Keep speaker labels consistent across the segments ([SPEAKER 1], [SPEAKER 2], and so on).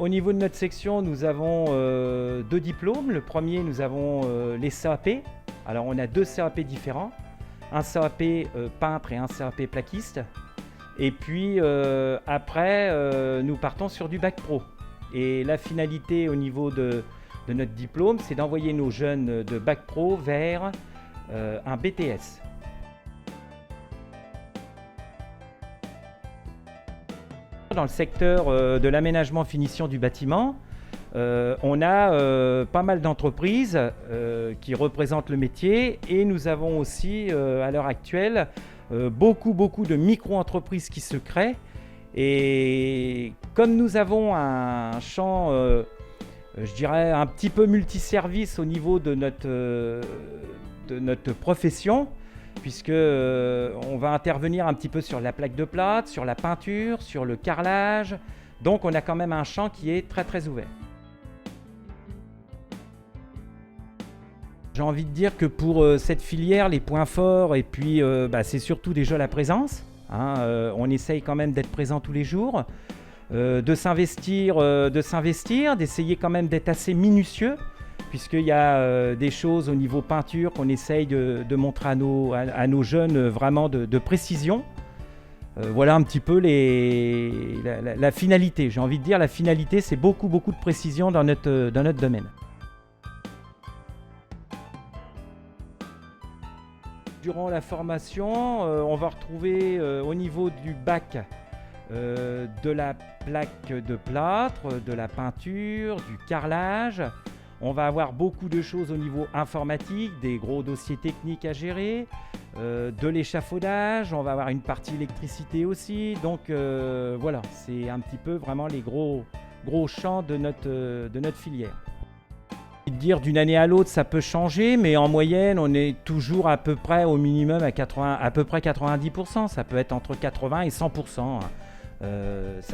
[SPEAKER 1] Au niveau de notre section, nous avons deux diplômes. Le premier, nous avons les CAP. Alors on a deux CAP différents, un CAP peintre et un CAP plaquiste. Et puis après, nous partons sur du bac pro. Et la finalité au niveau de notre diplôme, c'est d'envoyer nos jeunes de bac pro vers un BTS. Dans le secteur de l'aménagement finition du bâtiment, on a pas mal d'entreprises qui représentent le métier et nous avons aussi à l'heure actuelle beaucoup de micro-entreprises qui se créent. Et comme nous avons un champ, je dirais, un petit peu multiservice au niveau de notre profession, puisque on va intervenir un petit peu sur la plaque de plâtre, sur la peinture, sur le carrelage. Donc on a quand même un champ qui est très ouvert. J'ai envie de dire que pour cette filière, les points forts, et puis c'est surtout déjà la présence. On essaye quand même d'être présent tous les jours, de s'investir, d'essayer quand même d'être assez minutieux, puisqu'il y a des choses au niveau peinture qu'on essaye de montrer à nos jeunes vraiment de précision. Voilà un petit peu la finalité. J'ai envie de dire la finalité, c'est beaucoup de précision dans notre domaine. Durant la formation, on va retrouver au niveau du bac de la plaque de plâtre, de la peinture, du carrelage. On va avoir beaucoup de choses au niveau informatique, des gros dossiers techniques à gérer, de l'échafaudage, on va avoir une partie électricité aussi. Donc voilà, c'est un petit peu vraiment les gros champs de notre filière. Dire d'une année à l'autre, ça peut changer, mais en moyenne, on est toujours à peu près au minimum à peu près 90%. Ça peut être entre 80 et 100%.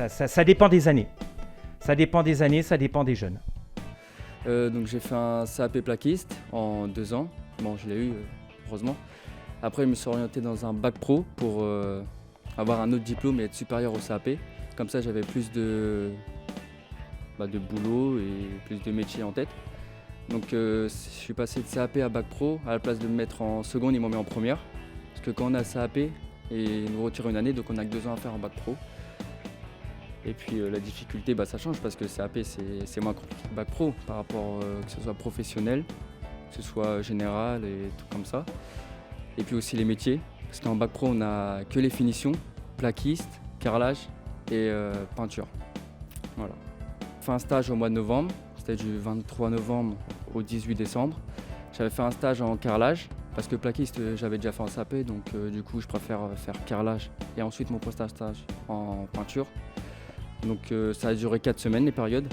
[SPEAKER 1] Ça dépend des années. Ça dépend des années, ça dépend des jeunes.
[SPEAKER 2] Donc j'ai fait un CAP plaquiste en 2 ans. Bon, je l'ai eu, heureusement. Après, je me suis orienté dans un bac pro pour avoir un autre diplôme et être supérieur au CAP. Comme ça, j'avais plus de boulot et plus de métiers en tête. Donc je suis passé de CAP à bac pro. À la place de me mettre en seconde, ils m'ont mis en première. Parce que quand on a CAP, et ils nous retirent une année, donc on n'a que 2 ans à faire en bac pro. Et puis la difficulté, ça change parce que le CAP c'est moins compliqué que bac pro par rapport que ce soit professionnel, que ce soit général et tout comme ça. Et puis aussi les métiers, parce qu'en bac pro on n'a que les finitions, plaquiste, carrelage et peinture. Voilà. J'ai fait un stage au mois de novembre, c'était du 23 novembre au 18 décembre. J'avais fait un stage en carrelage, parce que plaquiste j'avais déjà fait en CAP, donc du coup je préfère faire carrelage et ensuite mon post stage en peinture. Donc ça a duré 4 semaines les périodes.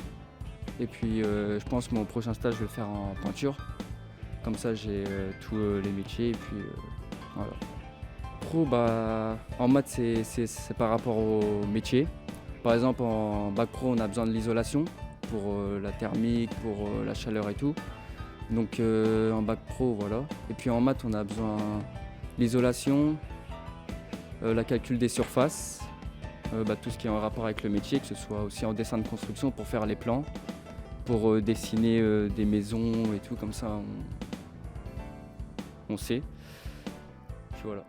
[SPEAKER 2] Et puis je pense que mon prochain stage je vais le faire en peinture. Comme ça j'ai tous les métiers et puis voilà. Pro, en maths c'est par rapport au métier. Par exemple en bac pro on a besoin de l'isolation pour la thermique, pour la chaleur et tout. Donc en bac pro voilà. Et puis en maths on a besoin de l'isolation, la calcul des surfaces. Tout ce qui est en rapport avec le métier, que ce soit aussi en dessin de construction pour faire les plans, pour dessiner des maisons et tout, comme ça on sait. Puis voilà.